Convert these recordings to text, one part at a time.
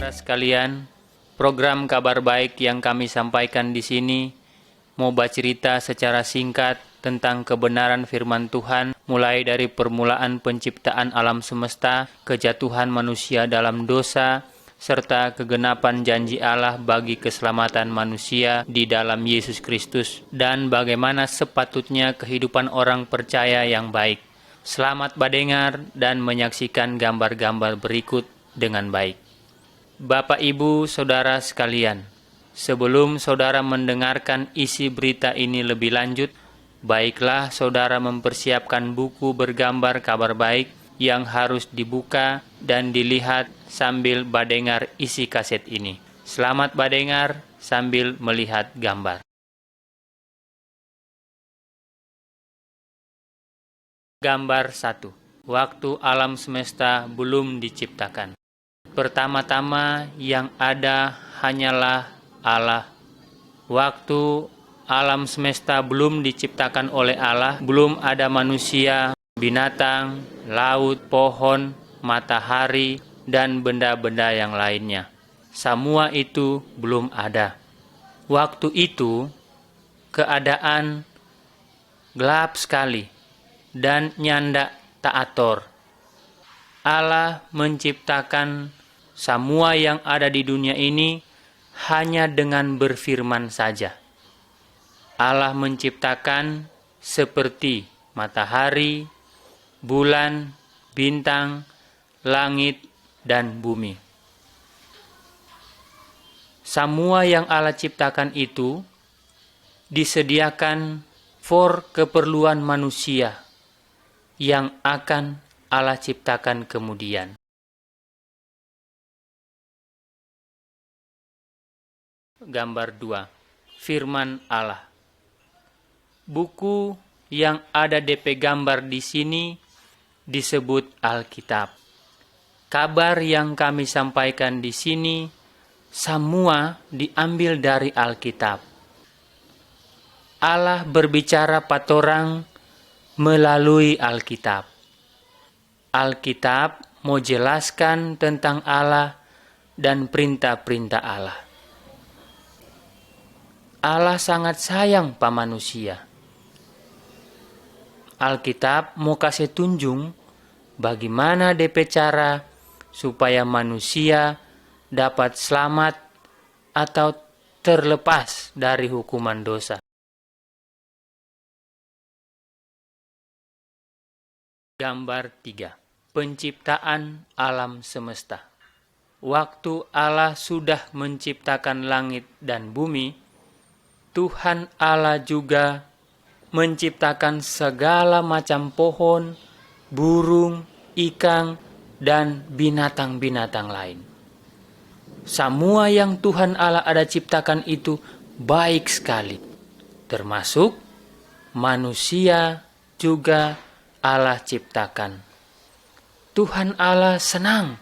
Saudara sekalian, program Kabar Baik yang kami sampaikan di sini mau bercerita secara singkat tentang kebenaran firman Tuhan, mulai dari permulaan penciptaan alam semesta, kejatuhan manusia dalam dosa, serta kegenapan janji Allah bagi keselamatan manusia di dalam Yesus Kristus, dan bagaimana sepatutnya kehidupan orang percaya yang baik. Selamat mendengar dan menyaksikan gambar-gambar berikut dengan baik. Bapak, Ibu, Saudara sekalian, sebelum saudara mendengarkan isi berita ini lebih lanjut, baiklah saudara mempersiapkan buku bergambar kabar baik yang harus dibuka dan dilihat sambil mendengar isi kaset ini. Selamat mendengar sambil melihat gambar. Gambar 1. Waktu alam semesta belum diciptakan. Pertama-tama yang ada hanyalah Allah. Waktu alam semesta belum diciptakan oleh Allah, belum ada manusia, binatang, laut, pohon, matahari, dan benda-benda yang lainnya. Semua itu belum ada. Waktu itu, keadaan gelap sekali dan nyanda tak atur. Allah menciptakan semua yang ada di dunia ini hanya dengan berfirman saja. Allah menciptakan seperti matahari, bulan, bintang, langit, dan bumi. Semua yang Allah ciptakan itu disediakan for keperluan manusia yang akan Allah ciptakan kemudian. Gambar 2. Firman Allah. Buku yang ada DP gambar di sini disebut Alkitab. Kabar yang kami sampaikan di sini semua diambil dari Alkitab. Allah berbicara patorang melalui Alkitab. Alkitab mau jelaskan tentang Allah dan perintah-perintah Allah. Allah sangat sayang pada manusia. Alkitab mau kasih tunjung bagaimana DP cara supaya manusia dapat selamat atau terlepas dari hukuman dosa. Gambar 3. Penciptaan alam semesta. Waktu Allah sudah menciptakan langit dan bumi, Tuhan Allah juga menciptakan segala macam pohon, burung, ikan, dan binatang-binatang lain. Semua yang Tuhan Allah ada ciptakan itu baik sekali. Termasuk manusia juga Allah ciptakan. Tuhan Allah senang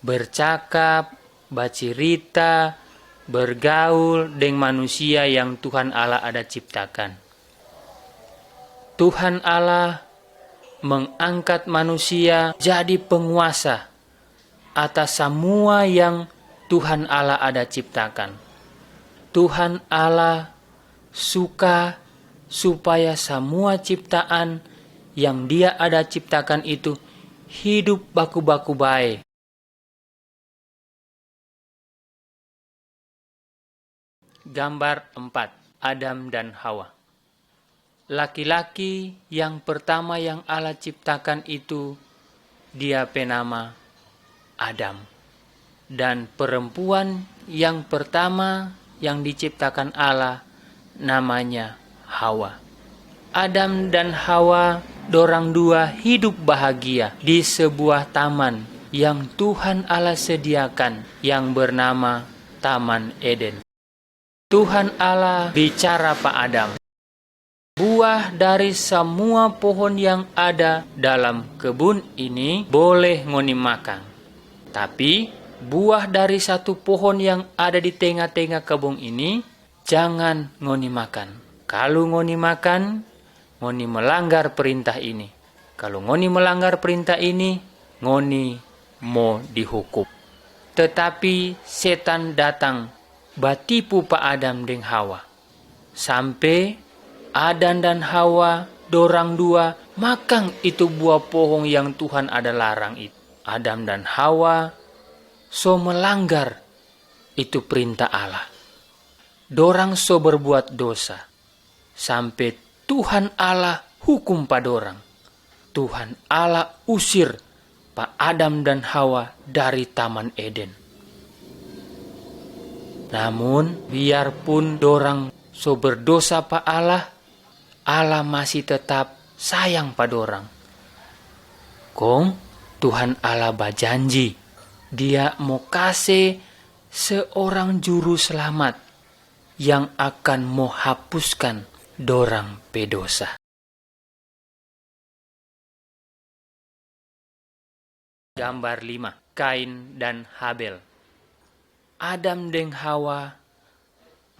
bercakap, bercerita, bergaul dengan manusia yang Tuhan Allah ada ciptakan. Tuhan Allah mengangkat manusia jadi penguasa atas semua yang Tuhan Allah ada ciptakan. Tuhan Allah suka supaya semua ciptaan yang Dia ada ciptakan itu hidup baku-baku baik. Gambar 4. Adam dan Hawa. Laki-laki yang pertama yang Allah ciptakan itu dia penama Adam. Dan perempuan yang pertama yang diciptakan Allah namanya Hawa. Adam dan Hawa dorang dua hidup bahagia di sebuah taman yang Tuhan Allah sediakan yang bernama Taman Eden. Tuhan Allah bicara Pak Adam, buah dari semua pohon yang ada dalam kebun ini boleh ngoni makan. Tapi buah dari satu pohon yang ada di tengah-tengah kebun ini jangan ngoni makan. Kalau ngoni makan, ngoni melanggar perintah ini. Kalau ngoni melanggar perintah ini, ngoni mau dihukum. Tetapi setan datang batipu pa Adam deng Hawa. Sampai Adam dan Hawa dorang dua makan itu buah pohon yang Tuhan ada larang itu. Adam dan Hawa so melanggar itu perintah Allah. Dorang so berbuat dosa. Sampai Tuhan Allah hukum pa dorang. Tuhan Allah usir pa Adam dan Hawa dari Taman Eden. Namun biarpun dorang so berdosa pa Allah, Allah masih tetap sayang pa dorang. Kong Tuhan Allah berjanji, Dia mau kasih seorang juru selamat yang akan mau hapuskan dorang pe dosa. Gambar 5. Kain dan Habel. Adam dan Hawa,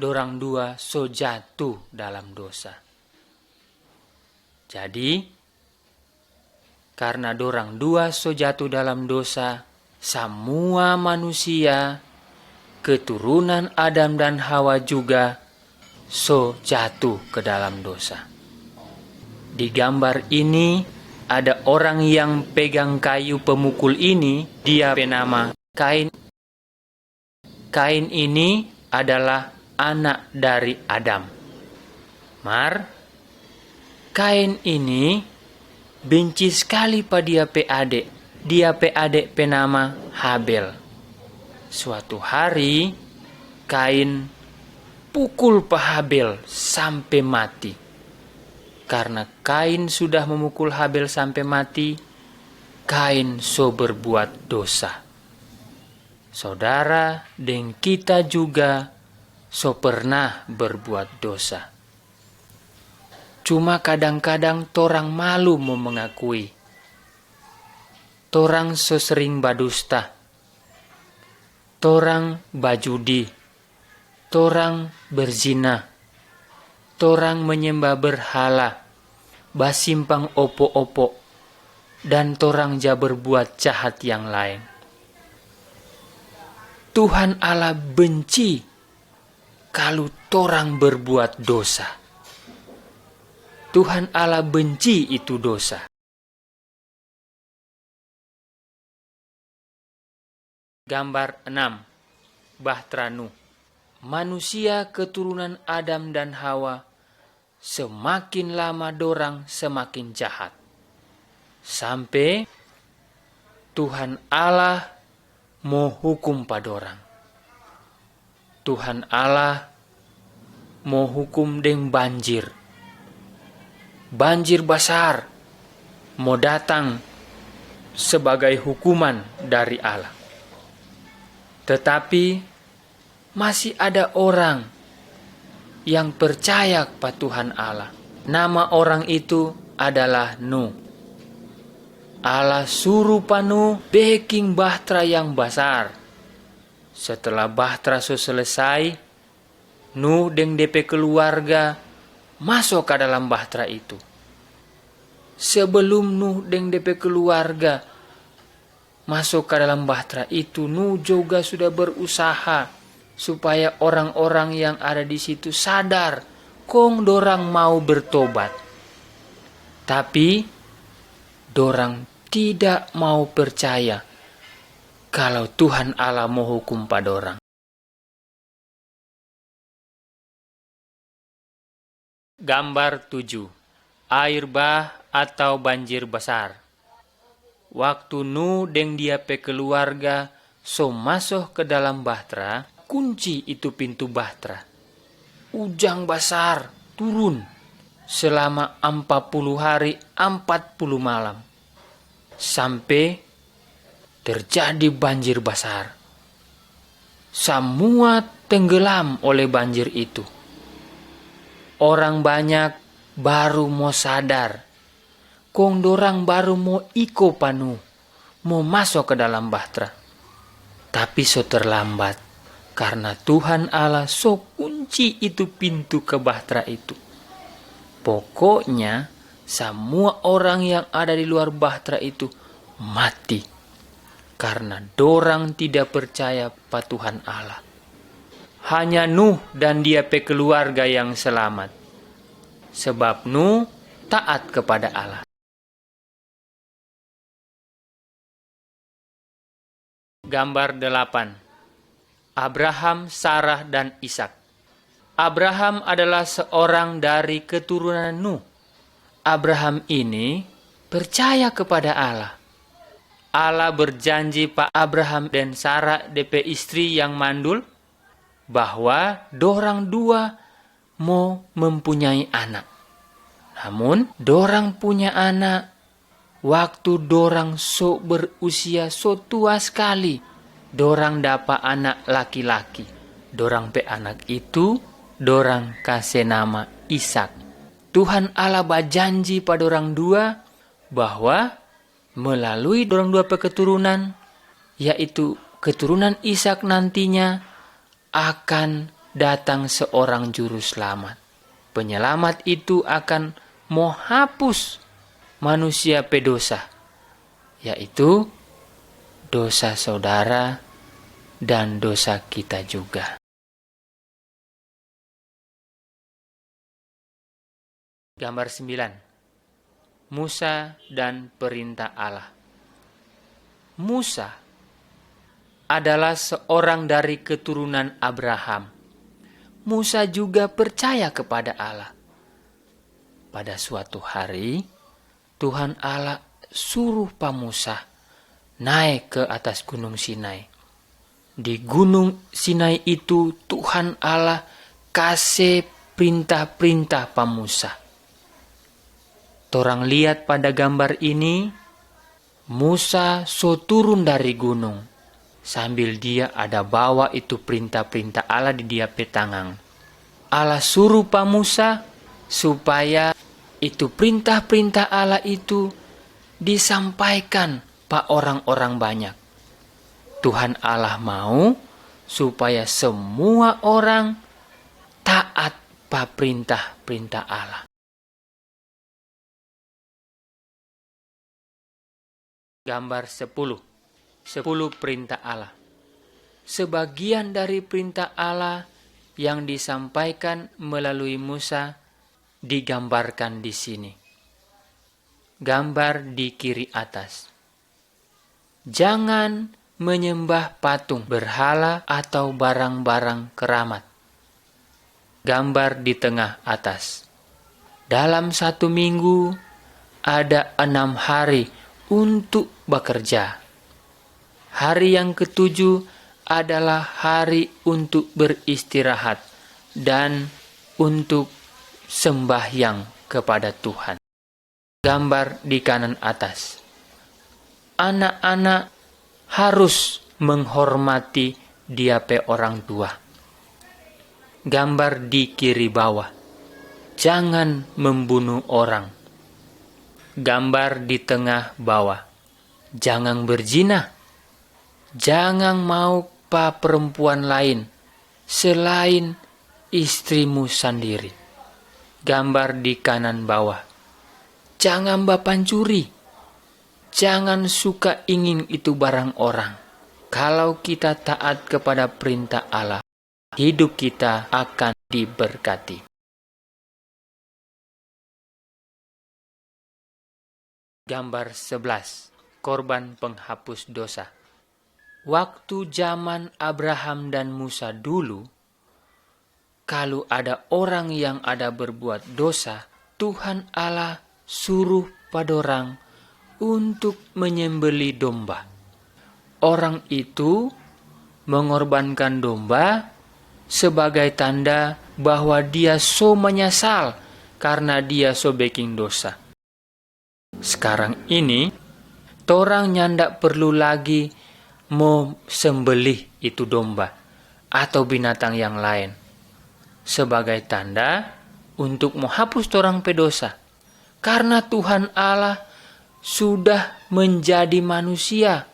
dorang dua so jatuh dalam dosa. Jadi, karena dorang dua so jatuh dalam dosa, semua manusia, keturunan Adam dan Hawa juga so jatuh ke dalam dosa. Di gambar ini ada orang yang pegang kayu pemukul ini, dia bernama Kain. Kain ini adalah anak dari Adam. Kain ini benci sekali pada dia pe adik. Dia pe adik bernama Habel. Suatu hari Kain pukul pa Habel sampai mati. Karena Kain sudah memukul Habel sampai mati, Kain so berbuat dosa. Saudara dan kita juga so pernah berbuat dosa. Cuma kadang-kadang torang malu mau mengakui. Torang so sering badusta. Torang bajudi. Torang berzina. Torang menyembah berhala. Basimpang opo-opo. Dan torang ja berbuat jahat yang lain. Tuhan Allah benci kalau torang berbuat dosa. Tuhan Allah benci itu dosa. Gambar 6. Bahtera Nuh. Manusia keturunan Adam dan Hawa, semakin lama dorang semakin jahat. Sampai Tuhan Allah mau hukum pada orang. Tuhan Allah mau hukum dengan banjir. Banjir besar mau datang sebagai hukuman dari Allah. Tetapi masih ada orang yang percaya pada Tuhan Allah. Nama orang itu adalah Nuh. Allah suruh Nuh bikin bahtera yang besar. Setelah bahtera selesai, Nuh dan DP keluarga masuk ke dalam bahtera itu. Sebelum Nuh dan DP keluarga masuk ke dalam bahtera itu, Nuh juga sudah berusaha supaya orang-orang yang ada di situ sadar, kong dorang mau bertobat. Tapi dorang tidak mau percaya kalau Tuhan Allah mau hukum pada orang. Gambar 7. Air bah atau banjir besar. Waktu Nuh dan dia pe keluarga so masuk ke dalam bahtera, kunci itu pintu bahtera. Ujang besar turun selama 40 hari 40 malam. Sampai terjadi banjir besar. Semua tenggelam oleh banjir itu. Orang banyak baru mau sadar. Kong dorang baru mau iko Nuh, mau masuk ke dalam bahtera. Tapi so terlambat. Karena Tuhan Allah so kunci itu pintu ke bahtera itu. Pokoknya semua orang yang ada di luar bahtera itu mati. karena dorang tidak percaya pa Tuhan Allah. Hanya Nuh dan dia pe keluarga yang selamat. Sebab Nuh taat kepada Allah. Gambar 8. Abraham, Sarah, dan Ishak. Abraham adalah seorang dari keturunan Nuh. Abraham ini percaya kepada Allah. Allah berjanji Pak Abraham dan Sarah DP istri yang mandul bahwa dorang dua mau mempunyai anak. Namun dorang punya anak waktu dorang berusia tua sekali. Dorang dapat anak laki-laki. Dorang pe anak itu dorang kasih nama Ishak. Tuhan Allah berjanji pada orang dua bahwa melalui dorang dua keturunan, yaitu keturunan Ishak nantinya akan datang seorang juru selamat. Penyelamat itu akan menghapus manusia pedosa, yaitu dosa saudara dan dosa kita juga. Gambar 9. Musa dan perintah Allah. Musa adalah seorang dari keturunan Abraham. Musa juga percaya kepada Allah. Pada suatu hari, Tuhan Allah suruh pa Musa naik ke atas gunung Sinai. Di gunung Sinai itu Tuhan Allah kasih perintah-perintah pa Musa. Torang lihat pada gambar ini, Musa turun dari gunung. Sambil dia ada bawa itu perintah-perintah Allah di dia petangang. Allah suruh pa Musa supaya itu perintah-perintah Allah itu disampaikan pa orang-orang banyak. Tuhan Allah mau supaya semua orang taat pa perintah-perintah Allah. Gambar 10. 10 perintah Allah. Sebagian dari perintah Allah yang disampaikan melalui Musa digambarkan di sini. Gambar di kiri atas. Jangan menyembah patung, berhala, atau barang-barang keramat. Gambar di tengah atas. Dalam 1 minggu ada 6 hari untuk bekerja. Hari yang ke-7 adalah hari untuk beristirahat dan untuk sembahyang kepada Tuhan. Gambar di kanan atas. Anak-anak harus menghormati dia pe orang tua. Gambar di kiri bawah. Jangan membunuh orang. Gambar di tengah bawah. Jangan berzina. Jangan mau pa perempuan lain selain istrimu sendiri. Gambar di kanan bawah. Jangan pancuri. Jangan suka ingin itu barang orang. Kalau kita taat kepada perintah Allah, hidup kita akan diberkati. Gambar 11. Korban penghapus dosa. Waktu zaman Abraham dan Musa dulu, kalau ada orang yang ada berbuat dosa, Tuhan Allah suruh padorang untuk menyembeli domba. Orang itu mengorbankan domba sebagai tanda bahwa dia menyesal karena dia bikin dosa. Sekarang ini, torang nyandak perlu lagi mau sembelih itu domba atau binatang yang lain sebagai tanda untuk menghapus torang pedosa. Karena Tuhan Allah sudah menjadi manusia,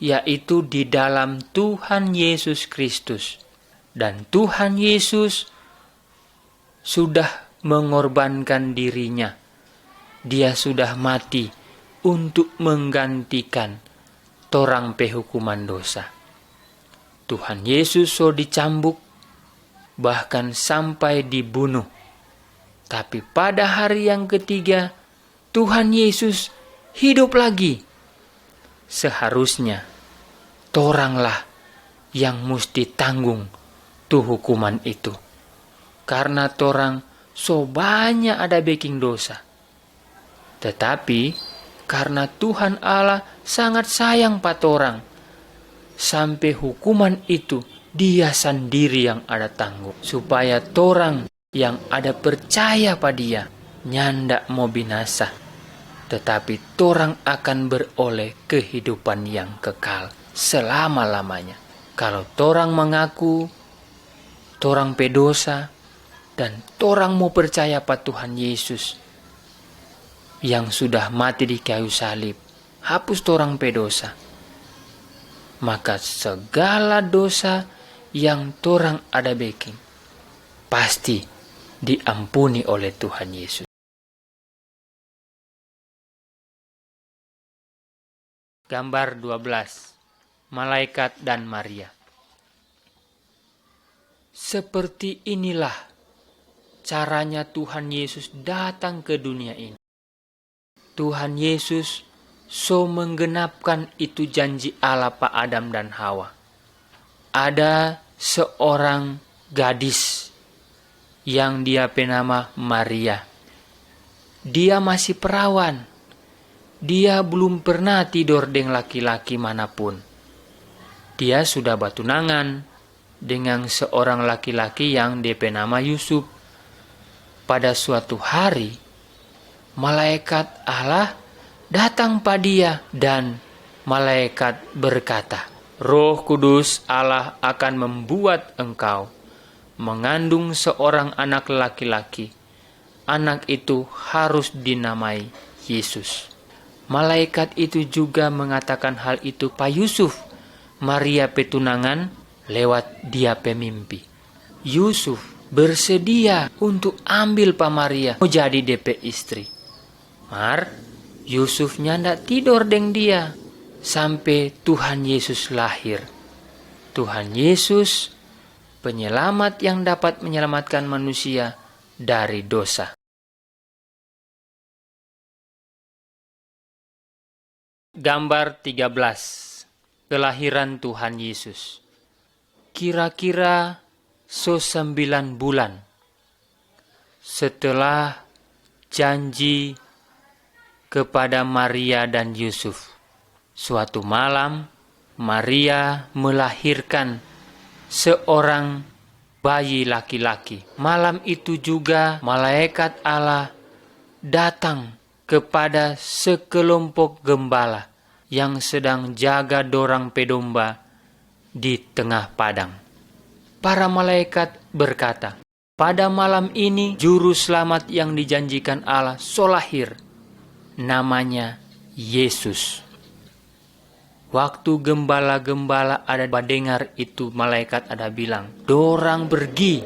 yaitu di dalam Tuhan Yesus Kristus. Dan Tuhan Yesus sudah mengorbankan dirinya. Dia sudah mati untuk menggantikan torang pe hukuman dosa. Tuhan Yesus so dicambuk, bahkan sampai dibunuh. Tapi pada hari yang ketiga, Tuhan Yesus hidup lagi. Seharusnya toranglah yang mesti tanggung tuh hukuman itu. Karena torang so banyak ada baking dosa. Tetapi karena Tuhan Allah sangat sayang pada orang, sampai hukuman itu Dia sendiri yang ada tanggung. Supaya torang yang ada percaya pada Dia nyandak mau binasa, tetapi torang akan beroleh kehidupan yang kekal selama-lamanya. Kalau torang mengaku torang pedosa dan torang mau percaya pada Tuhan Yesus yang sudah mati di kayu salib, hapus torang pedosa, maka segala dosa yang torang ada bikin pasti diampuni oleh Tuhan Yesus. Gambar 12. Malaikat dan Maria. Seperti inilah caranya Tuhan Yesus datang ke dunia ini. Tuhan Yesus so menggenapkan itu janji Allah Pak Adam dan Hawa. Ada seorang gadis yang dia bernama Maria. Dia masih perawan. Dia belum pernah tidur dengan laki-laki manapun. Dia sudah bertunangan dengan seorang laki-laki yang dia bernama Yusuf. Pada suatu hari, malaikat Allah datang pada dia dan malaikat berkata, Roh Kudus Allah akan membuat engkau mengandung seorang anak laki-laki. Anak itu harus dinamai Yesus. Malaikat itu juga mengatakan hal itu Pak Yusuf. Maria petunangan lewat dia pemimpi. Yusuf bersedia untuk ambil Pak Maria mau jadi DP istri. Yusuf nyandak tidur dengan dia sampai Tuhan Yesus lahir. Tuhan Yesus penyelamat yang dapat menyelamatkan manusia dari dosa. Gambar 13. Kelahiran Tuhan Yesus. Kira-kira 9 bulan setelah janji kepada Maria dan Yusuf. Suatu malam Maria melahirkan seorang bayi laki-laki. Malam itu juga malaikat Allah datang kepada sekelompok gembala yang sedang jaga dorang pedomba di tengah padang. Para malaikat berkata, pada malam ini juru selamat yang dijanjikan Allah so lahir. Namanya Yesus. Waktu gembala-gembala ada mendengar itu, malaikat ada bilang, dorang pergi.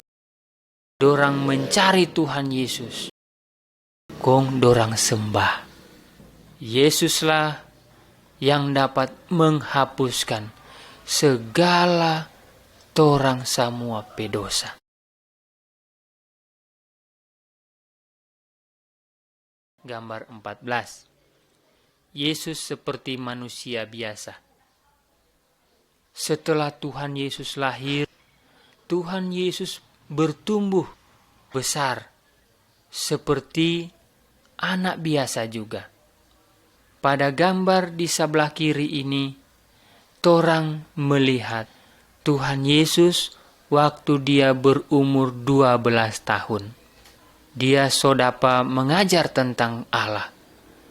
Dorang mencari Tuhan Yesus. Kong dorang sembah. Yesuslah yang dapat menghapuskan segala torang semua pedosa. Gambar 14. Yesus seperti manusia biasa. Setelah Tuhan Yesus lahir, Tuhan Yesus bertumbuh besar seperti anak biasa juga. Pada gambar di sebelah kiri ini, torang melihat Tuhan Yesus waktu dia berumur 12 tahun. Dia sodapa mengajar tentang Allah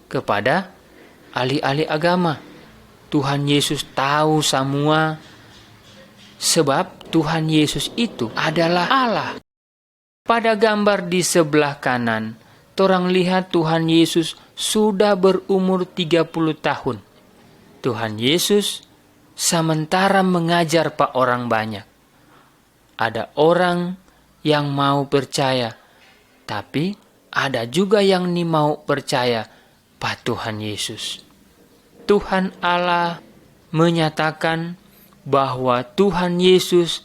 kepada ahli-ahli agama. Tuhan Yesus tahu semua sebab Tuhan Yesus itu adalah Allah. Pada gambar di sebelah kanan, torang lihat Tuhan Yesus sudah berumur 30 tahun. Tuhan Yesus sementara mengajar pak orang banyak. Ada orang yang mau percaya, tapi ada juga yang ni mau percaya pada Tuhan Yesus. Tuhan Allah menyatakan bahwa Tuhan Yesus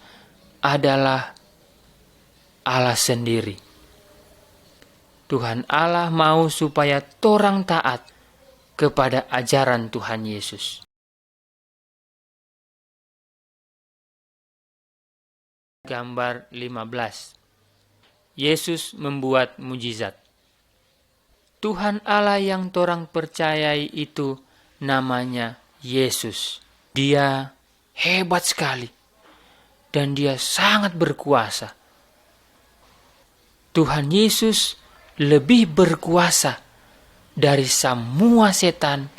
adalah Allah sendiri. Tuhan Allah mau supaya torang taat kepada ajaran Tuhan Yesus. Gambar 15. Yesus membuat mujizat. Tuhan Allah yang torang percayai itu namanya Yesus. Dia hebat sekali dan dia sangat berkuasa. Tuhan Yesus lebih berkuasa dari semua setan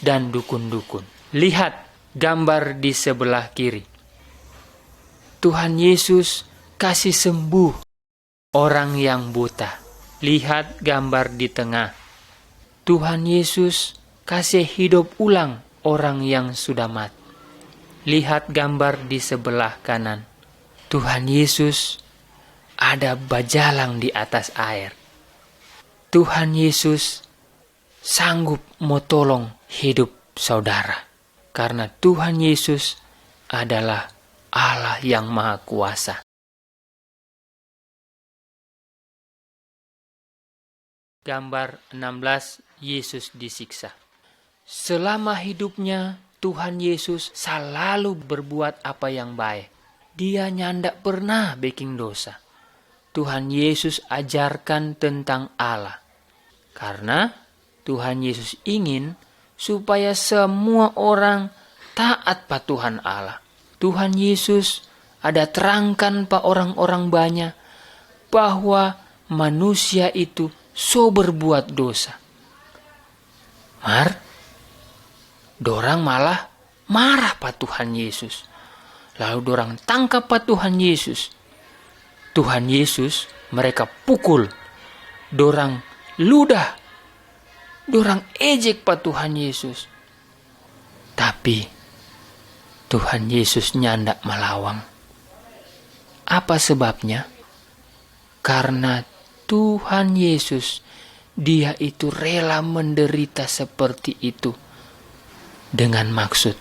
dan dukun-dukun. Lihat gambar di sebelah kiri. Tuhan Yesus kasih sembuh orang yang buta. Lihat gambar di tengah. Tuhan Yesus kasih hidup ulang orang yang sudah mati. Lihat gambar di sebelah kanan. Tuhan Yesus ada bajalang di atas air. Tuhan Yesus sanggup mau tolong hidup saudara. Karena Tuhan Yesus adalah Allah yang Maha Kuasa. Gambar 16, Yesus disiksa. Selama hidupnya, Tuhan Yesus selalu berbuat apa yang baik. Dia nyandak pernah bikin dosa. Tuhan Yesus ajarkan tentang Allah. Karena Tuhan Yesus ingin supaya semua orang taat pada Tuhan Allah. Tuhan Yesus ada terangkan pada orang-orang banyak bahwa manusia itu berbuat dosa. Dorang malah marah pada Tuhan Yesus. Lalu dorang tangkap pada Tuhan Yesus. Tuhan Yesus mereka pukul. Dorang ludah. Dorang ejek pada Tuhan Yesus. Tapi Tuhan Yesus nyandak melawang. Apa sebabnya? Karena Tuhan Yesus, dia itu rela menderita seperti itu dengan maksud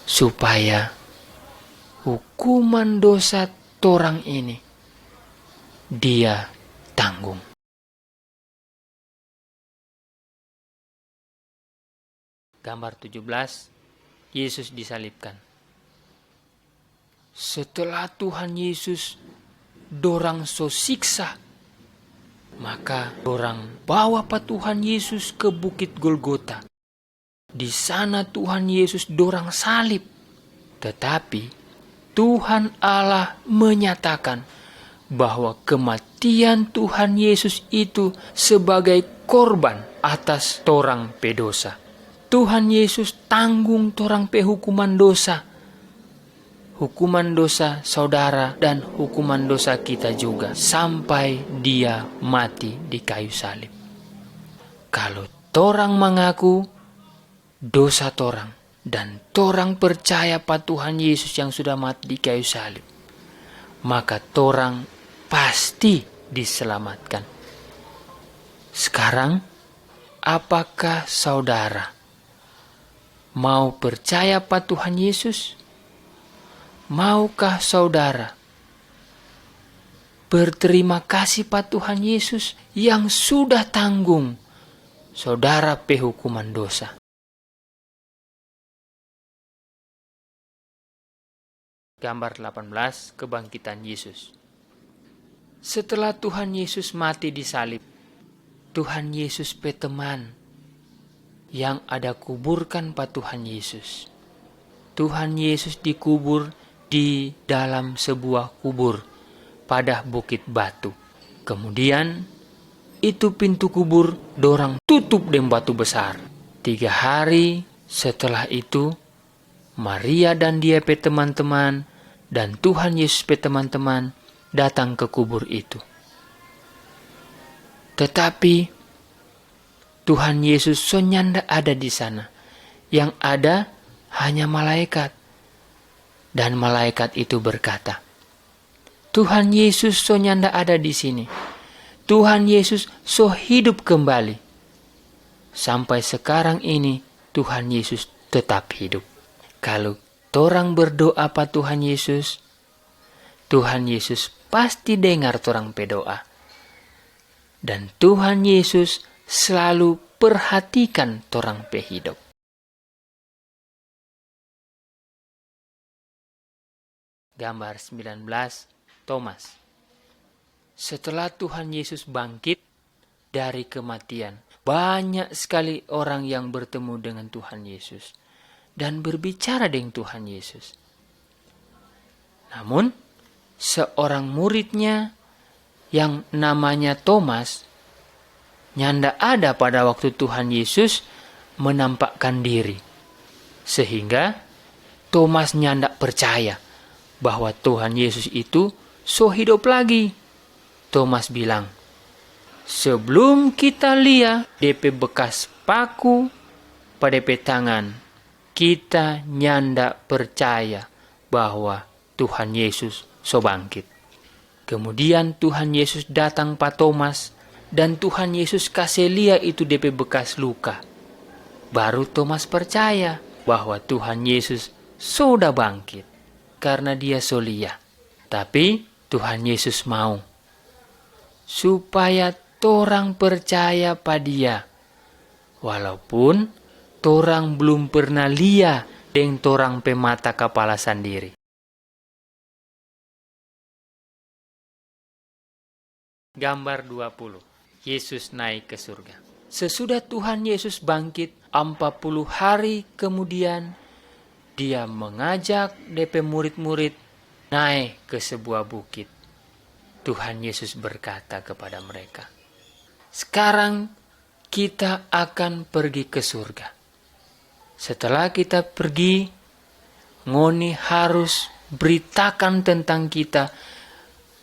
supaya hukuman dosa torang ini dia tanggung. Gambar 17, Yesus disalibkan. Setelah Tuhan Yesus dorang siksa, maka dorang bawa pa Tuhan Yesus ke Bukit Golgota. Di sana Tuhan Yesus dorang salib. Tetapi Tuhan Allah menyatakan bahwa kematian Tuhan Yesus itu sebagai korban atas torang pedosa. Tuhan Yesus tanggung torang pe hukuman dosa. Hukuman dosa saudara dan hukuman dosa kita juga. Sampai dia mati di kayu salib. Kalau torang mengaku dosa torang dan torang percaya pada Tuhan Yesus yang sudah mati di kayu salib, maka torang pasti diselamatkan. Sekarang, apakah saudara mau percaya pada Tuhan Yesus? Maukah saudara berterima kasih pada Tuhan Yesus yang sudah tanggung saudara pe hukuman dosa? Gambar 18, kebangkitan Yesus. Setelah Tuhan Yesus mati di salib, Tuhan Yesus pe teman yang ada kuburkan pada Tuhan Yesus. Tuhan Yesus dikubur di dalam sebuah kubur pada bukit batu. Kemudian itu pintu kubur dorang tutup dengan batu besar. 3 hari setelah itu, Maria dan dia pe teman-teman dan Tuhan Yesus pe teman-teman datang ke kubur itu. Tetapi Tuhan Yesus sonyanda ada di sana. Yang ada hanya malaikat. Dan malaikat itu berkata, Tuhan Yesus sonyanda ada di sini. Tuhan Yesus hidup kembali. Sampai sekarang ini Tuhan Yesus tetap hidup. Kalau torang berdoa pa Tuhan Yesus pasti dengar torang pe doa. Dan Tuhan Yesus selalu perhatikan torang pe hidup. Gambar 19, Thomas. Setelah Tuhan Yesus bangkit dari kematian, banyak sekali orang yang bertemu dengan Tuhan Yesus dan berbicara dengan Tuhan Yesus. Namun, seorang muridnya yang namanya Thomas nyanda ada pada waktu Tuhan Yesus menampakkan diri. Sehingga Thomas nyanda percaya bahwa Tuhan Yesus itu so hidup lagi. Thomas bilang, sebelum kita lihat DP bekas paku pada DP tangan, kita nyanda percaya bahwa Tuhan Yesus so bangkit. Kemudian Tuhan Yesus datang pa Thomas dan Tuhan Yesus kasih lihat itu DP bekas luka. Baru Thomas percaya bahwa Tuhan Yesus sudah bangkit karena dia so lihat. Tapi Tuhan Yesus mau supaya torang percaya pa dia, walaupun torang belum pernah lihat dengan torang pe mata kepala sendiri. Gambar 20. Yesus naik ke surga. Sesudah Tuhan Yesus bangkit 40 hari kemudian, dia mengajak DP murid-murid naik ke sebuah bukit. Tuhan Yesus berkata kepada mereka, sekarang kita akan pergi ke surga. Setelah kita pergi, ngoni harus beritakan tentang kita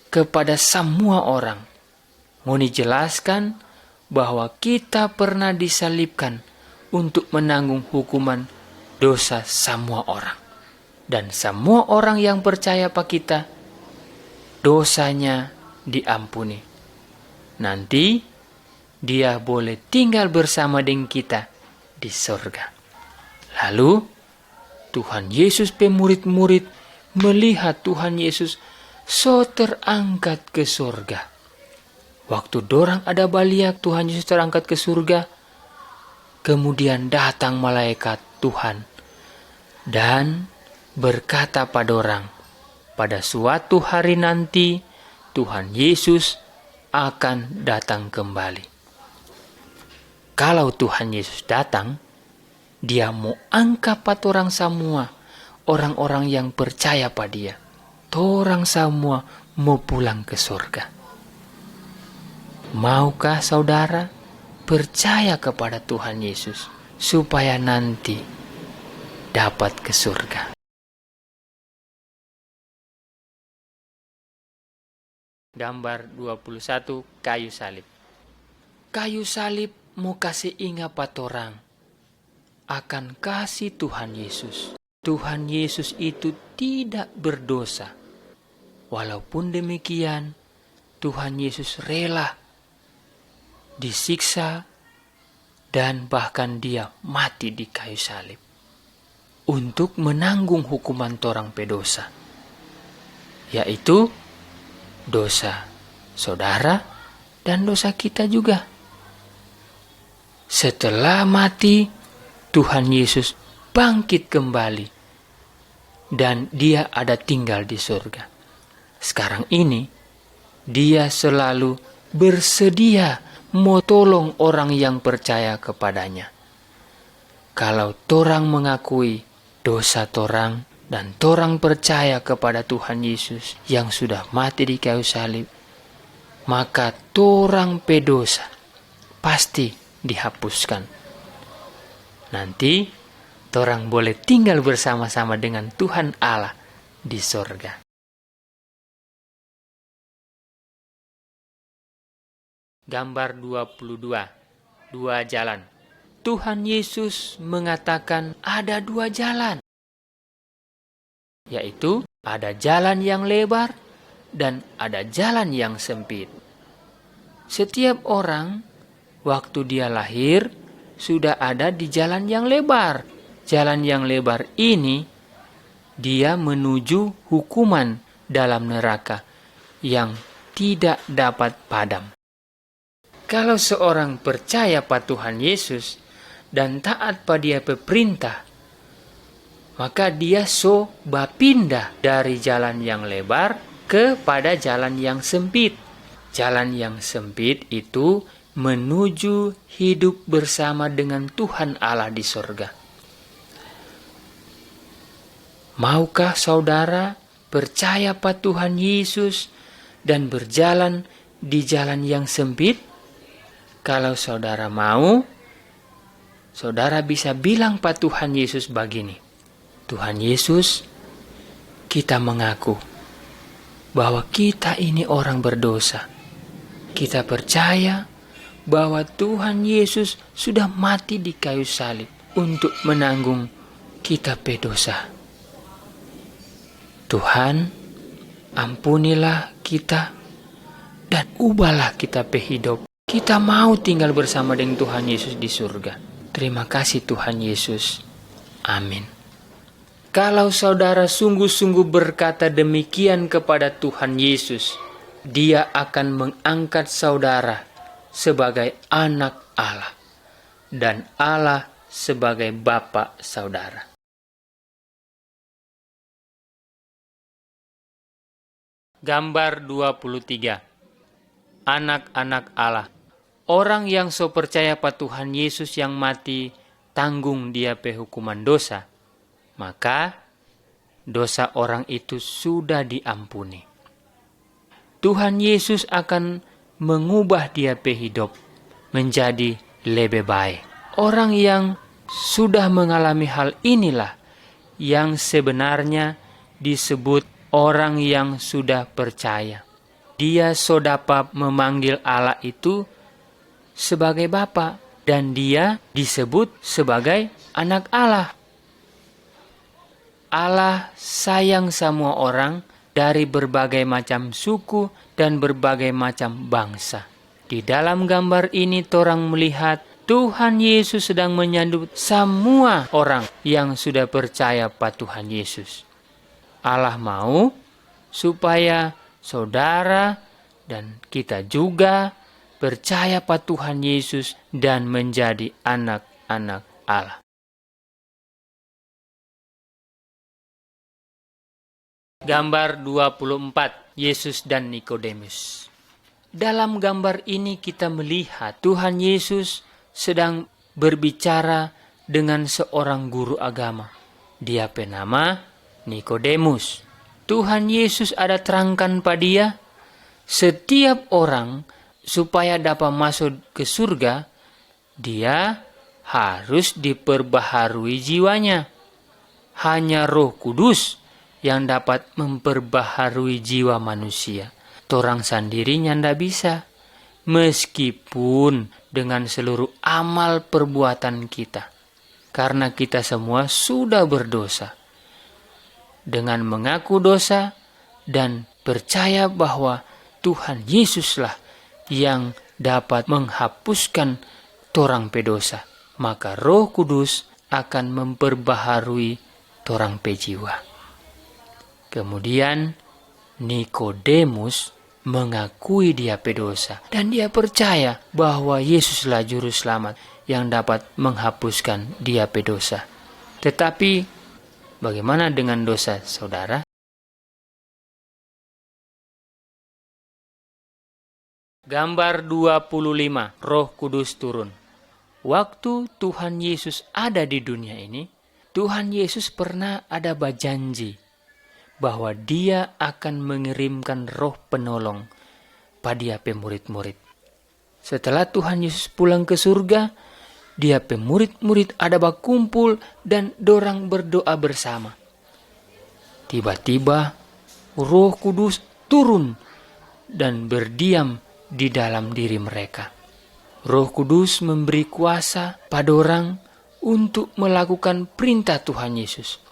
kepada semua orang. Ngoni jelaskan bahwa kita pernah disalibkan untuk menanggung hukuman dosa semua orang. Dan semua orang yang percaya pa kita, dosanya diampuni. Nanti dia boleh tinggal bersama dengan kita di surga. Lalu Tuhan Yesus pe murid-murid melihat Tuhan Yesus so terangkat ke surga. Waktu dorang ada baliak Tuhan Yesus terangkat ke surga, kemudian datang malaikat Tuhan dan berkata pada orang, pada suatu hari nanti Tuhan Yesus akan datang kembali. Kalau Tuhan Yesus datang, dia mau angkat pada orang semua, orang-orang yang percaya pada dia. Orang semua mau pulang ke surga. Maukah saudara percaya kepada Tuhan Yesus supaya nanti dapat ke surga? Gambar 21, kayu salib. Kayu salib mau kasih ingat pada orang akan kasih Tuhan Yesus. Tuhan Yesus itu tidak berdosa. Walaupun demikian, Tuhan Yesus rela disiksa dan bahkan dia mati di kayu salib untuk menanggung hukuman torang pe dosa, yaitu dosa saudara dan dosa kita juga. Setelah mati, Tuhan Yesus bangkit kembali dan dia ada tinggal di surga. Sekarang ini dia selalu bersedia mau tolong orang yang percaya kepadanya. Kalau torang mengakui dosa torang dan torang percaya kepada Tuhan Yesus yang sudah mati di kayu salib, maka torang pe dosa pasti dihapuskan. Nanti torang boleh tinggal bersama-sama dengan Tuhan Allah di sorga. Gambar 22, dua jalan. Tuhan Yesus mengatakan ada dua jalan, yaitu ada jalan yang lebar dan ada jalan yang sempit. Setiap orang waktu dia lahir sudah ada di jalan yang lebar, jalan yang lebar ini, dia menuju hukuman dalam neraka yang tidak dapat padam. Kalau seorang percaya pada Tuhan Yesus dan taat pada Dia perintah, maka dia bapindah dari jalan yang lebar kepada jalan yang sempit. Jalan yang sempit itu menuju hidup bersama dengan Tuhan Allah di sorga. Maukah saudara percaya pada Tuhan Yesus dan berjalan di jalan yang sempit? Kalau saudara mau, saudara bisa bilang pada Tuhan Yesus begini, Tuhan Yesus, kita mengaku bahwa kita ini orang berdosa. Kita percaya bahwa Tuhan Yesus sudah mati di kayu salib untuk menanggung kita berdosa. Tuhan, ampunilah kita dan ubahlah kita hidup. Kita mau tinggal bersama dengan Tuhan Yesus di surga. Terima kasih Tuhan Yesus. Amin. Kalau saudara sungguh-sungguh berkata demikian kepada Tuhan Yesus, Dia akan mengangkat saudara sebagai anak Allah dan Allah sebagai Bapa saudara. Gambar 23. Anak-anak Allah. Orang yang percaya pada Tuhan Yesus yang mati tanggung dia hukuman dosa, maka dosa orang itu sudah diampuni. Tuhan Yesus akan mengubah dia hidup menjadi lebih baik. Orang yang sudah mengalami hal inilah yang sebenarnya disebut orang yang sudah percaya. Dia dapat memanggil Allah itu sebagai Bapa dan dia disebut sebagai anak Allah. Allah sayang semua orang dari berbagai macam suku dan berbagai macam bangsa. Di dalam gambar ini orang melihat Tuhan Yesus sedang menyambut semua orang yang sudah percaya pada Tuhan Yesus. Allah mau supaya saudara dan kita juga percaya pada Tuhan Yesus dan menjadi anak-anak Allah. Gambar 24, Yesus dan Nikodemus. Dalam gambar ini kita melihat Tuhan Yesus sedang berbicara dengan seorang guru agama. Dia bernama Nikodemus. Tuhan Yesus ada terangkan pada dia, setiap orang supaya dapat masuk ke surga, dia harus diperbaharui jiwanya. Hanya Roh Kudus yang dapat memperbaharui jiwa manusia. Torang sendirinya tidak bisa. Meskipun dengan seluruh amal perbuatan kita. Karena kita semua sudah berdosa. Dengan mengaku dosa dan percaya bahwa Tuhan Yesuslah yang dapat menghapuskan torang pedosa. Maka Roh Kudus akan memperbaharui torang pejiwa. Kemudian Nikodemus mengakui dia pedosa dan dia percaya bahwa Yesuslah juru selamat yang dapat menghapuskan dia pedosa. Tetapi bagaimana dengan dosa saudara? Gambar 25, Roh Kudus turun. Waktu Tuhan Yesus ada di dunia ini, Tuhan Yesus pernah ada berjanji bahwa dia akan mengirimkan roh penolong pada murid-murid. Setelah Tuhan Yesus pulang ke surga, dia murid-murid ada berkumpul dan dorang berdoa bersama. Tiba-tiba Roh Kudus turun dan berdiam di dalam diri mereka. Roh Kudus memberi kuasa pada orang untuk melakukan perintah Tuhan Yesus.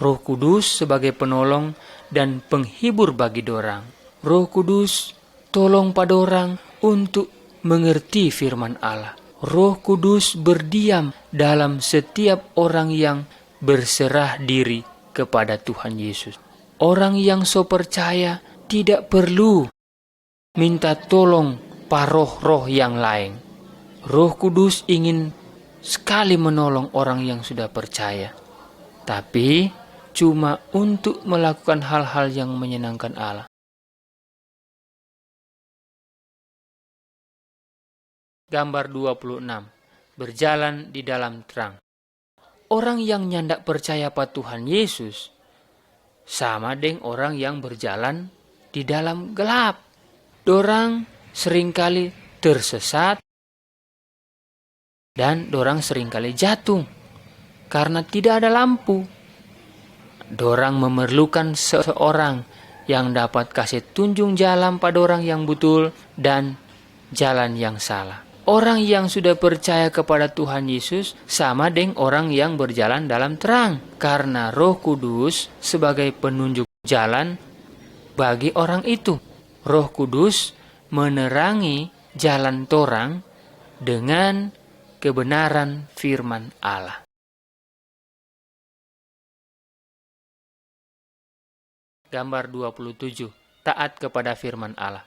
Roh Kudus sebagai penolong dan penghibur bagi dorang. Roh Kudus tolong pada orang untuk mengerti firman Allah. Roh Kudus berdiam dalam setiap orang yang berserah diri kepada Tuhan Yesus. Orang yang so percaya tidak perlu minta tolong paroh-roh yang lain. Roh Kudus ingin sekali menolong orang yang sudah percaya, tapi cuma untuk melakukan hal-hal yang menyenangkan Allah. Gambar 26. Berjalan di dalam terang. Orang yang nyandak percaya pada Tuhan Yesus sama dengan orang yang berjalan di dalam gelap. Dorang seringkali tersesat dan dorang seringkali jatuh karena tidak ada lampu. Dorang memerlukan seseorang yang dapat kasih tunjuk jalan pada orang yang betul dan jalan yang salah. Orang yang sudah percaya kepada Tuhan Yesus sama dengan orang yang berjalan dalam terang, karena Roh Kudus sebagai penunjuk jalan bagi orang itu. Roh Kudus menerangi jalan torang dengan kebenaran firman Allah. Gambar 27. Taat kepada firman Allah.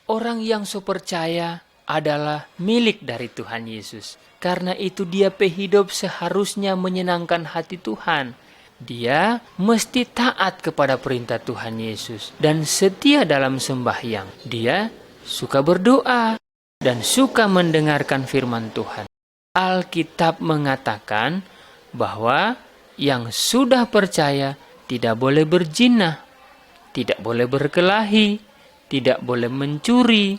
Orang yang so percaya adalah milik dari Tuhan Yesus. Karena itu dia hidup seharusnya menyenangkan hati Tuhan. Dia mesti taat kepada perintah Tuhan Yesus dan setia dalam sembahyang. Dia suka berdoa dan suka mendengarkan firman Tuhan. Alkitab mengatakan bahwa yang sudah percaya tidak boleh berzina, tidak boleh berkelahi, tidak boleh mencuri,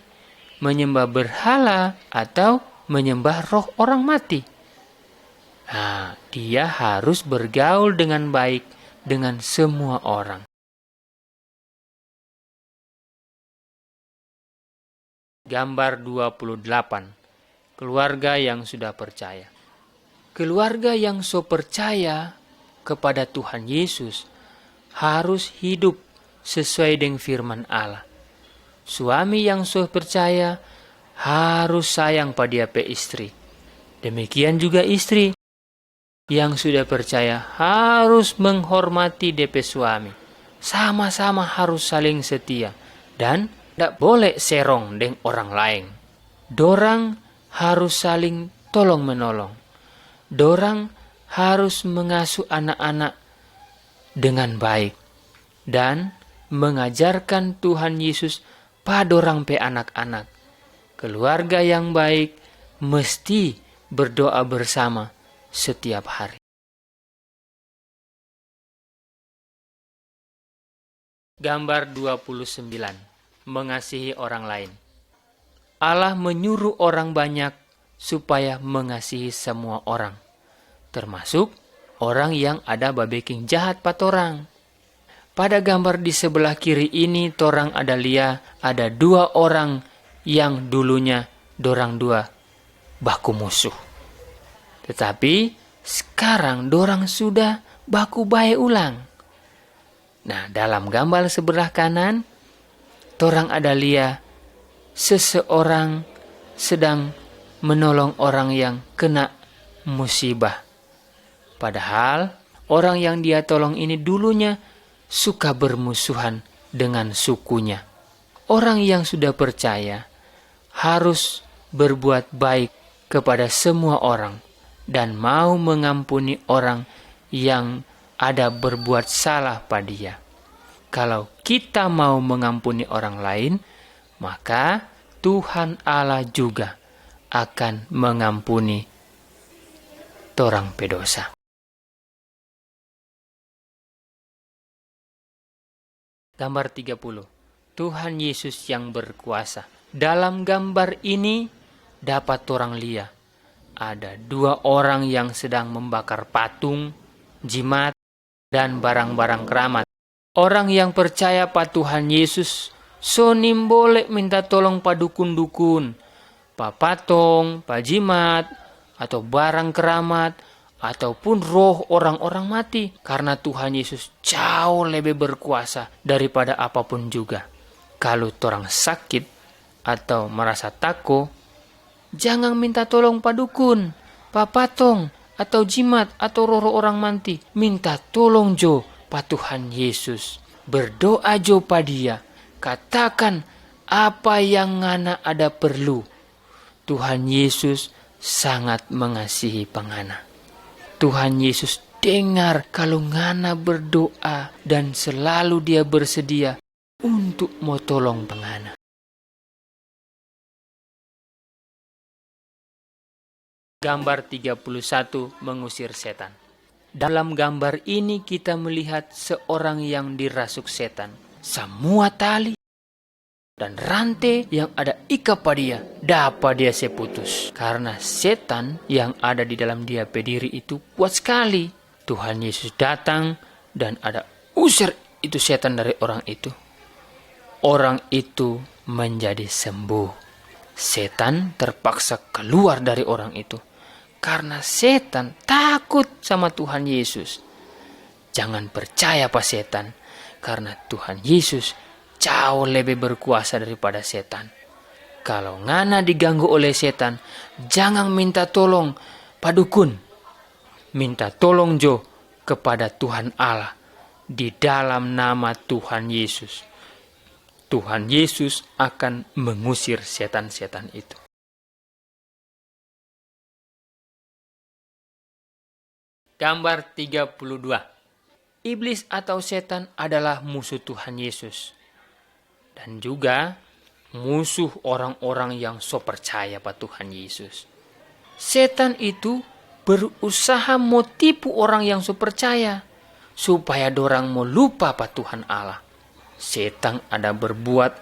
menyembah berhala, atau menyembah roh orang mati. Nah, dia harus bergaul dengan baik dengan semua orang. Gambar 28. Keluarga yang sudah percaya. Keluarga yang so percaya kepada Tuhan Yesus harus hidup sesuai dengan firman Allah. Suami yang so percaya harus sayang pada dia pe istri. Demikian juga istri yang sudah percaya harus menghormati dia pe suami. Sama-sama harus saling setia dan tidak boleh serong dengan orang lain. Dorang harus saling tolong menolong. Dorang harus mengasuh anak-anak dengan baik dan mengajarkan Tuhan Yesus pada orang pe anak-anak. Keluarga yang baik mesti berdoa bersama setiap hari. Gambar 29. Mengasihi orang lain. Allah menyuruh orang banyak supaya mengasihi semua orang, termasuk orang yang ada babeking jahat patorang. Pada gambar di sebelah kiri ini torang ada lihat ada dua orang yang dulunya dorang dua baku musuh. Tetapi sekarang dorang sudah baku baik ulang. Nah, dalam gambar sebelah kanan torang ada lihat seseorang sedang menolong orang yang kena musibah. Padahal orang yang dia tolong ini dulunya suka bermusuhan dengan sukunya. Orang yang sudah percaya harus berbuat baik kepada semua orang dan mau mengampuni orang yang ada berbuat salah pada dia. Kalau kita mau mengampuni orang lain, maka Tuhan Allah juga akan mengampuni torang pedosa. Gambar 30. Tuhan Yesus yang berkuasa. Dalam gambar ini dapat orang lihat ada dua orang yang sedang membakar patung, jimat, dan barang-barang keramat. Orang yang percaya pada Tuhan Yesus sonim boleh minta tolong pada dukun-dukun, pa patong, pa jimat, atau barang keramat, ataupun roh orang-orang mati. Karena Tuhan Yesus jauh lebih berkuasa daripada apapun juga. Kalau orang sakit atau merasa takut, Jangan minta tolong padukun, papatong, atau jimat, atau roh orang manti. Minta tolong jo pa Tuhan Yesus. Berdoa jo pa Dia. Katakan apa yang ngana ada perlu. Tuhan Yesus sangat mengasihi pangana. Tuhan Yesus dengar kalau ngana berdoa dan selalu Dia bersedia untuk mau tolong pangana. Gambar 31 mengusir setan. Dalam gambar ini kita melihat seorang yang dirasuk setan. Semua tali dan rantai yang ada ikat pada dia dapat dia seputus. Karena setan yang ada di dalam dia pediri itu kuat sekali. Tuhan Yesus datang dan ada usir itu setan dari orang itu. Orang itu menjadi sembuh. Setan terpaksa keluar dari orang itu. Karena setan takut sama Tuhan Yesus. Jangan percaya pa setan. Karena Tuhan Yesus jauh lebih berkuasa daripada setan. Kalau ngana diganggu oleh setan, jangan minta tolong padukun. Minta tolong jo kepada Tuhan Allah di dalam nama Tuhan Yesus. Tuhan Yesus akan mengusir setan-setan itu. Gambar 32. Iblis atau setan adalah musuh Tuhan Yesus. Dan juga musuh orang-orang yang so percaya pada Tuhan Yesus. Setan itu berusaha mau tipu orang yang so percaya. Supaya dorang mau lupa pada Tuhan Allah. Setan ada berbuat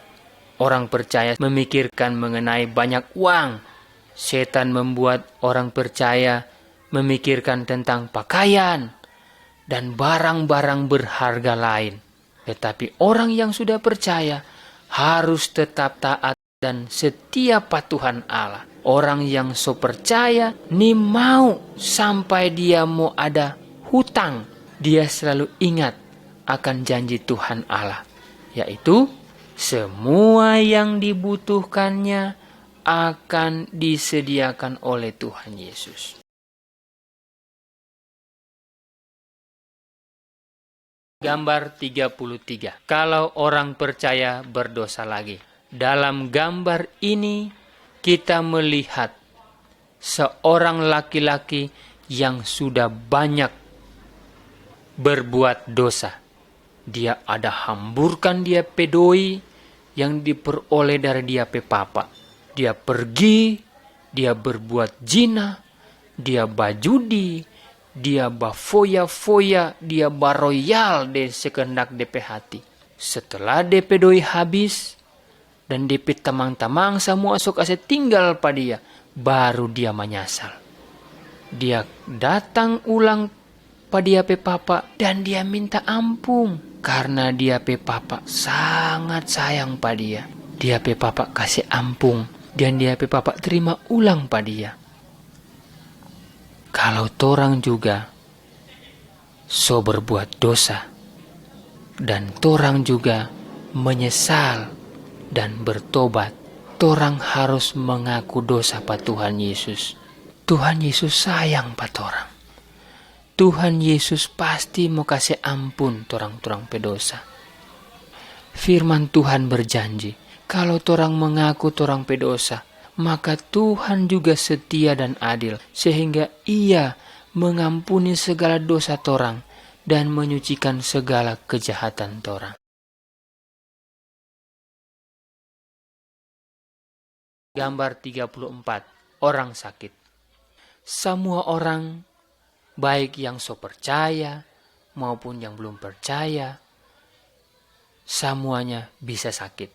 orang percaya memikirkan mengenai banyak uang. Setan membuat orang percaya memikirkan tentang pakaian dan barang-barang berharga lain. Tetapi orang yang sudah percaya harus tetap taat dan setia pada Tuhan Allah. Orang yang so percaya ni mau sampai dia mau ada hutang, dia selalu ingat akan janji Tuhan Allah. Yaitu semua yang dibutuhkannya akan disediakan oleh Tuhan Yesus. Gambar 33. Kalau orang percaya berdosa lagi. Dalam gambar ini kita melihat seorang laki-laki yang sudah banyak berbuat dosa. Dia ada hamburkan dia pedoi yang diperoleh dari dia pe papa. Dia pergi, dia berbuat zina, dia bajudi, dia bafoya-foya, dia baroyal de sekendak DP hati. Setelah DP doi habis dan DP tamang-tamang semua sok aset tinggal pada dia, baru dia menyesal. Dia datang ulang pada dia pe papa dan dia minta ampun. Karena dia pe papa sangat sayang pada dia. Dia pe papa kasih ampun dan dia pe papa terima ulang pada dia. Kalau torang juga so berbuat dosa dan torang juga menyesal dan bertobat, torang harus mengaku dosa pada Tuhan Yesus. Tuhan Yesus sayang pada torang. Tuhan Yesus pasti mau kasih ampun torang-torang pedosa. Firman Tuhan berjanji, kalau torang mengaku torang pedosa, maka Tuhan juga setia dan adil, sehingga Ia mengampuni segala dosa torang dan menyucikan segala kejahatan torang. Gambar 34. Orang sakit. Semua orang, baik yang so percaya maupun yang belum percaya, semuanya bisa sakit.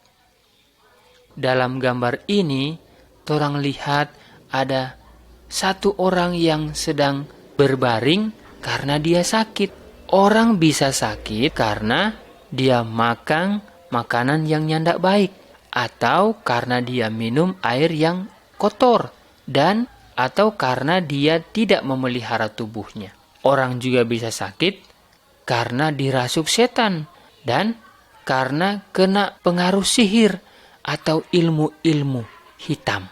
Dalam gambar ini, torang lihat ada satu orang yang sedang berbaring karena dia sakit. Orang bisa sakit karena dia makan makanan yang nyandak baik, atau karena dia minum air yang kotor, dan atau karena dia tidak memelihara tubuhnya. Orang juga bisa sakit karena dirasuk setan dan karena kena pengaruh sihir atau ilmu-ilmu hitam.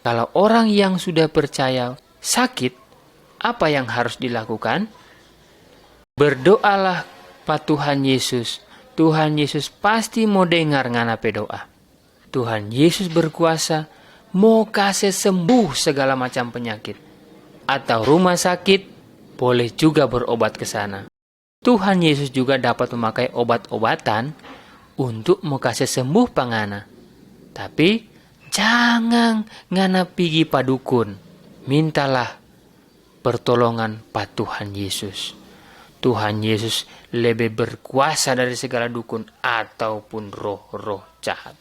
Kalau orang yang sudah percaya sakit, apa yang harus dilakukan? Berdoalah pa Tuhan Yesus. Tuhan Yesus pasti mau dengar ngana pe doa. Tuhan Yesus berkuasa mau kasih sembuh segala macam penyakit. Atau rumah sakit, boleh juga berobat ke sana. Tuhan Yesus juga dapat memakai obat-obatan untuk mau kasih sembuh pangana. Tapi jangan ngana pigi padukun. Mintalah pertolongan pa Tuhan Yesus. Tuhan Yesus lebih berkuasa dari segala dukun ataupun roh-roh jahat.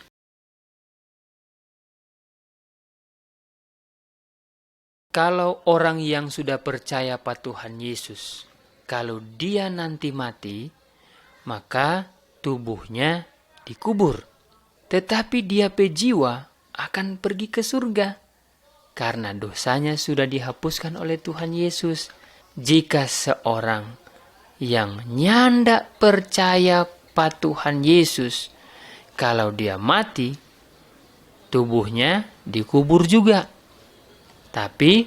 Kalau orang yang sudah percaya pa Tuhan Yesus, kalau dia nanti mati, maka tubuhnya dikubur. Tetapi dia pe jiwa akan pergi ke surga. Karena dosanya sudah dihapuskan oleh Tuhan Yesus. Jika seorang yang nyanda percaya pa Tuhan Yesus, kalau dia mati, tubuhnya dikubur juga. Tapi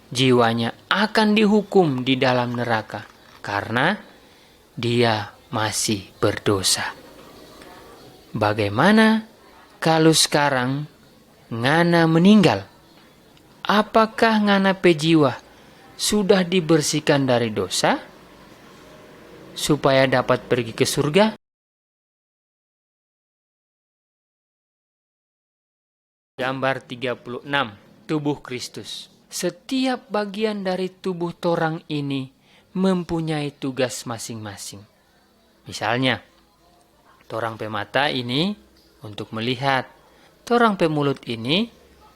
jiwanya akan dihukum di dalam neraka karena dia masih berdosa. Bagaimana kalau sekarang ngana meninggal? Apakah ngana pe jiwa sudah dibersihkan dari dosa supaya dapat pergi ke surga? Gambar 36, tubuh Kristus. Setiap bagian dari tubuh torang ini mempunyai tugas masing-masing. Misalnya, torang pe mata ini untuk melihat, torang pe mulut ini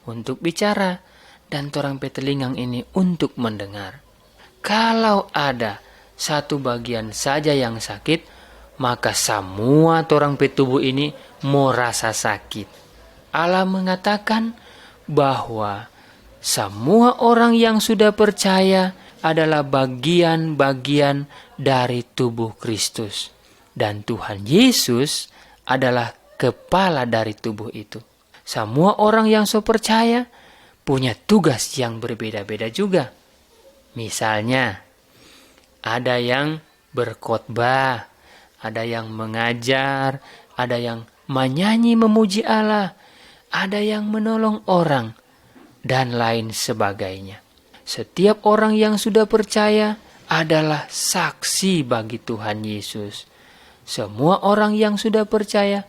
untuk bicara, dan torang pe telingang ini untuk mendengar. Kalau ada satu bagian saja yang sakit, maka semua torang pe tubuh ini mau rasa sakit. Allah mengatakan bahwa semua orang yang sudah percaya adalah bagian-bagian dari tubuh Kristus. Dan Tuhan Yesus adalah kepala dari tubuh itu. Semua orang yang so percaya punya tugas yang berbeda-beda juga. Misalnya, ada yang berkhotbah, ada yang mengajar, ada yang menyanyi memuji Allah, ada yang menolong orang, dan lain sebagainya. Setiap orang yang sudah percaya adalah saksi bagi Tuhan Yesus. Semua orang yang sudah percaya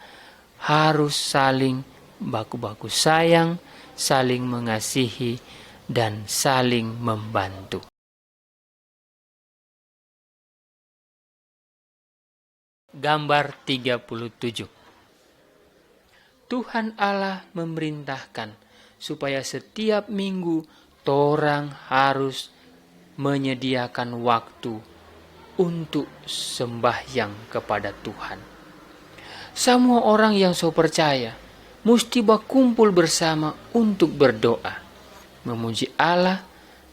harus saling baku-baku sayang, saling mengasihi, dan saling membantu. Gambar 37. Tuhan Allah memerintahkan supaya setiap minggu torang harus menyediakan waktu untuk sembahyang kepada Tuhan. Semua orang yang so percaya mesti berkumpul bersama untuk berdoa, memuji Allah,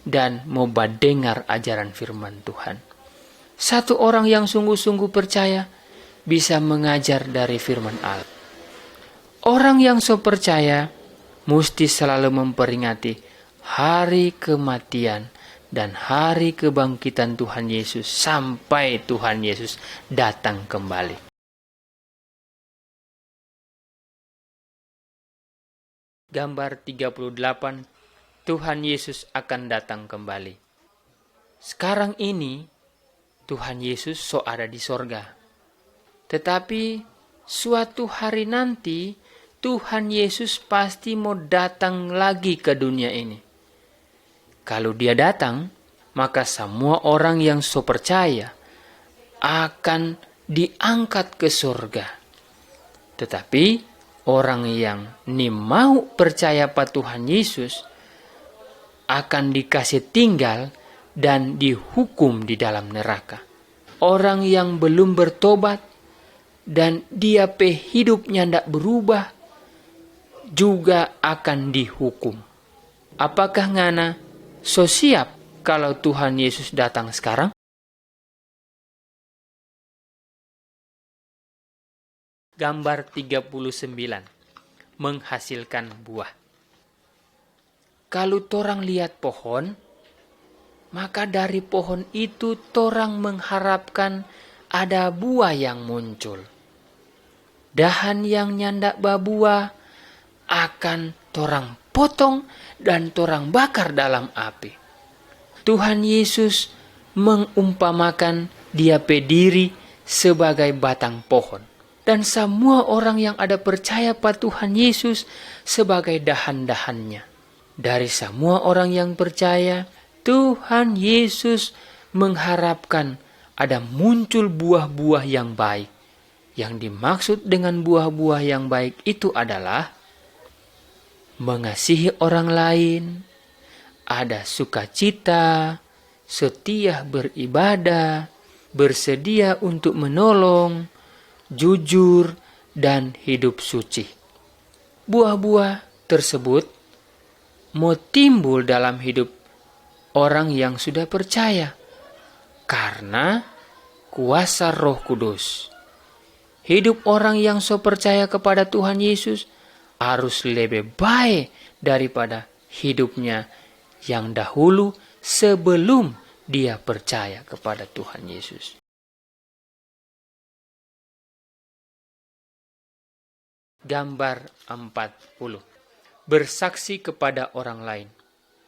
dan mau dengar ajaran firman Tuhan. Satu orang yang sungguh-sungguh percaya bisa mengajar dari firman Allah. Orang yang so percaya mesti selalu memperingati hari kematian dan hari kebangkitan Tuhan Yesus sampai Tuhan Yesus datang kembali. Gambar 38, Tuhan Yesus akan datang kembali. Sekarang ini Tuhan Yesus so ada di sorga. Tetapi suatu hari nanti Tuhan Yesus pasti mau datang lagi ke dunia ini. Kalau dia datang, maka semua orang yang so percaya akan diangkat ke surga. Tetapi orang yang ni mau percaya pada Tuhan Yesus akan dikasih tinggal dan dihukum di dalam neraka. Orang yang belum bertobat dan dia pe hidupnya tidak berubah juga akan dihukum. Apakah ngana so siap kalau Tuhan Yesus datang sekarang? Gambar 39, menghasilkan buah. Kalau torang lihat pohon, maka dari pohon itu torang mengharapkan ada buah yang muncul. Dahan yang nyandak babuah akan torang potong dan torang bakar dalam api. Tuhan Yesus mengumpamakan dia pediri sebagai batang pohon. Dan semua orang yang ada percaya pada Tuhan Yesus sebagai dahan-dahannya. Dari semua orang yang percaya, Tuhan Yesus mengharapkan ada muncul buah-buah yang baik. Yang dimaksud dengan buah-buah yang baik itu adalah mengasihi orang lain, ada sukacita, setia beribadah, bersedia untuk menolong, jujur, dan hidup suci. Buah-buah tersebut mau timbul dalam hidup orang yang sudah percaya karena kuasa Roh Kudus. Hidup orang yang so percaya kepada Tuhan Yesus harus lebih baik daripada hidupnya yang dahulu sebelum dia percaya kepada Tuhan Yesus. Gambar 40. Bersaksi kepada orang lain.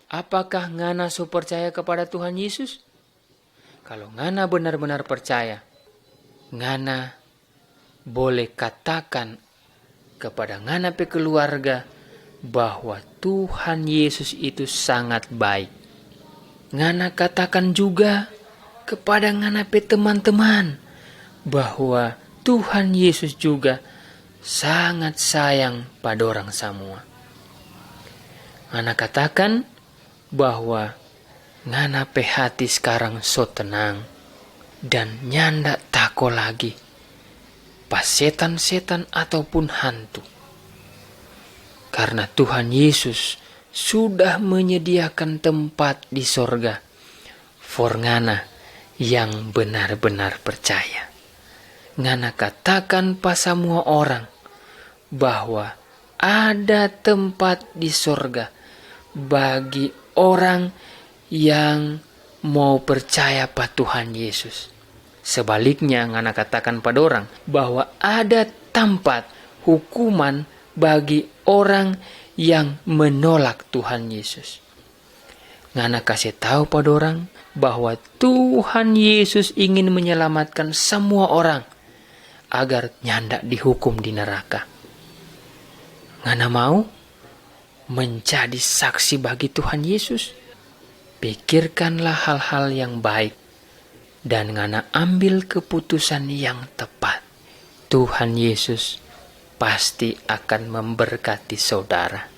Apakah ngana so percaya kepada Tuhan Yesus? Kalau ngana benar-benar percaya, ngana boleh katakan kepada ngana pe keluarga bahwa Tuhan Yesus itu sangat baik. Ngana katakan juga kepada ngana pe teman-teman bahwa Tuhan Yesus juga sangat sayang pada orang semua. Ngana katakan bahwa ngana pe hati sekarang so tenang dan nyanda tako lagi pas setan-setan ataupun hantu. Karena Tuhan Yesus sudah menyediakan tempat di sorga for ngana yang benar-benar percaya. Ngana katakan pas semua orang bahwa ada tempat di sorga bagi orang yang mau percaya pada Tuhan Yesus. Sebaliknya, ngana katakan pada orang bahwa ada tempat hukuman bagi orang yang menolak Tuhan Yesus. Ngana kasih tahu pada orang bahwa Tuhan Yesus ingin menyelamatkan semua orang agar nyanda dihukum di neraka. Ngana mau menjadi saksi bagi Tuhan Yesus? Pikirkanlah hal-hal yang baik dan ngana ambil keputusan yang tepat. Tuhan Yesus pasti akan memberkati saudara.